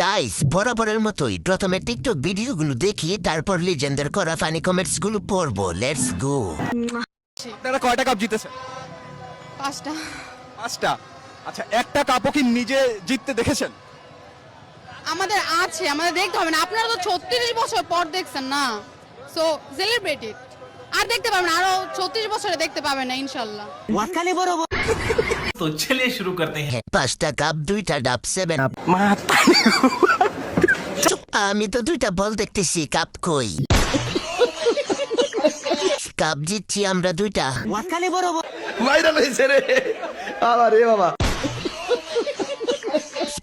Guys, বরাবরের মতোই প্রথমে টিকটক ভিডিওগুলো দেখি, তারপর লিজেন্ডের করা ফানি কমেন্টস গুলো পড়বো। Let's go. আপনারা কয়টা কাপ জিতেছেন? 5টা। 5টা। আচ্ছা, একটা কাপও কি নিজে জিততে দেখেছেন? আমাদের দেখতে হবে না। আপনারা তো 36 বছর পর দেখছেন না, সো সেলিব্রেট ইট। আর দেখতে পাবেন, আরো 36 বছরে দেখতে পাবেন না ইনশাল্লাহ। तो चलिए शुरू करते हैं। 5টা কাপ, 2টা ডাব, 7 আপ। আমি তো 2টা বল দেখতেছি, কাপ কই? কাপ জিতছি আমরা 2টা।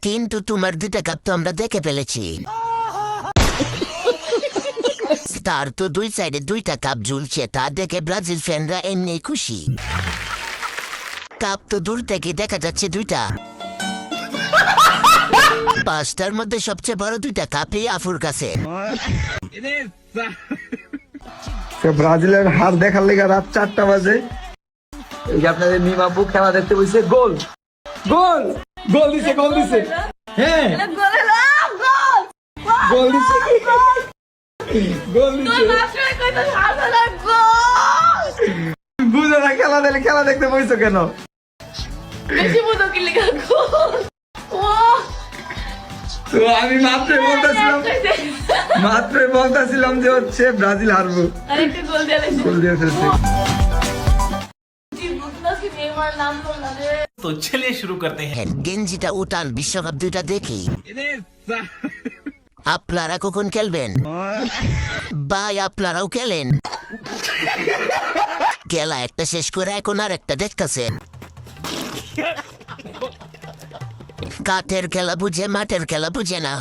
কিন্তু তোমার 2টা কাপ তো আমরা দেখে ফেলেছি। তার তো 2 সাইডে 2টা কাপ ঝুলছে, তা দেখে ব্রাজিল ফ্যানরা এমনি খুশি। কাপ তো দূর থেকে দেখা যাচ্ছে 2টা। 5টার মধ্যে সবচেয়ে বড় 2টা কাপই আফুর কাছে। ব্রাজিলের হার দেখার লেগে রাত 4টা বাজে এই যে আপনাদের মিমাপু খেলা দেখতে বসে। গোল গোল গোল দিছে, গোল দিছে, হ্যাঁ গোল দিছে, গোল দিছে। বুঝো না খেলা দিলে, খেলা দেখতে বসছো কেন? তো আমি মাত্রই বলতেছিলাম যে হচ্ছে ব্রাজিল হারবো। গোল দিয়ে ফেলছে। तो चलिए शुरू करते हैं। গেঞ্জিটা উঠান, বিশ্বকাপ 2টা দেখি। আপনারা কখন খেলবেন ভাই? আপনারাও খেলেন? খেলা একটা শেষ করে এখন আর একটা দেখতেছে। কাঠের খেলা বুঝে, মাঠের খেলা বুঝে না।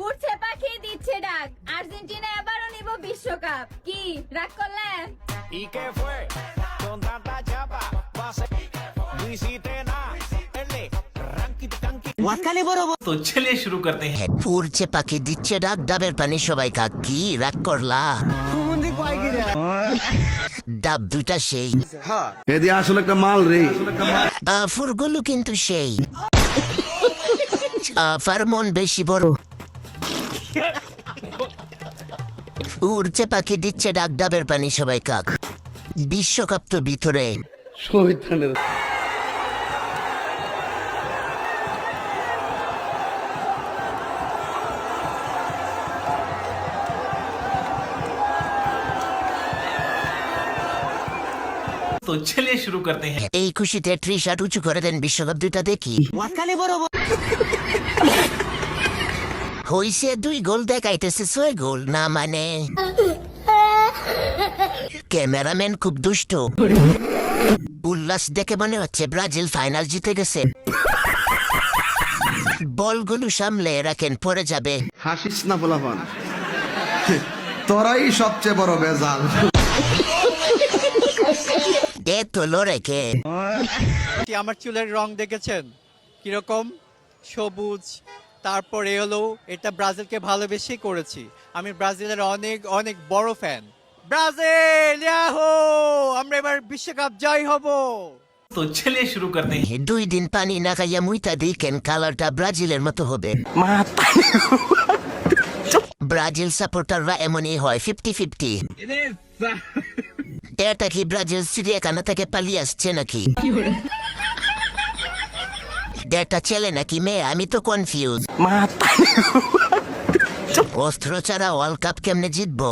উঠছে পাখি, দিচ্ছে ডাক, আর্জেন্টিনা এবারও নিব বিশ্বকাপ। কি রাগ করলে? तो चलिए शुरू करते हैं। উড়ছে পাখি, দিচ্ছে ডাক, ডাবের পানি সবাই কাক। কি রাগ করলা? ডাব 2টা সেই, এদি আসলে একটা মাল রে। ফুরগুলো কিন্তু সেই। আফার মন বেশি বড়। উড়ছে পাখি, দিচ্ছে ডাক, ডাবের পানি সবাই কাক। বিশ্বকাপ তো ভিতরে। तो चलिए शुरू करते हैं। এই খুশিতে ট্রিশার্ট উঁচু করে দেন, বিশ্বকাপ 2টা দেখি। হইছে 2 গোল, দেখাইতেছে 6 গোল না মানে। ক্যামেরাম্যান খুব দুষ্ট। উল্লাস দেখে মনে হচ্ছে ব্রাজিল ফাইনাল জিতে গেছে। বলগুলো সামলে রাখেন, পড়ে যাবে। হাসিস না পোলাপান, তোরাই সবচেয়ে বড় বেজাল। এ তো লড়ে কে? আমার চুলের রং দেখেছেন কিরকম? সবুজ। তারপরে হলো এটা ব্রাজিলকে ভালোবেসে করেছি। আমি ব্রাজিলের অনেক অনেক বড় ফ্যান। Brazil Yahoo! আমরা এবার বিশ্বকাপ জয় হব। तो चलिए शुरू करते हैं। 2 দিন পানি না খাইয়া মুইতা দেখেন, কালারটা ব্রাজিলের মতো হবে। ব্রাজিল সাপোর্টাররা এমনই হয়, 50-50। এটা কি ব্রাজিল চিড়িয়াখানা থেকে পালিয়ে আসছে নাকি? এটা ছেলে নাকি মেয়ে? আমি তো কনফিউজ। অস্ত্র ছাড়া ওয়ার্ল্ড কাপ কেমনে জিতবো?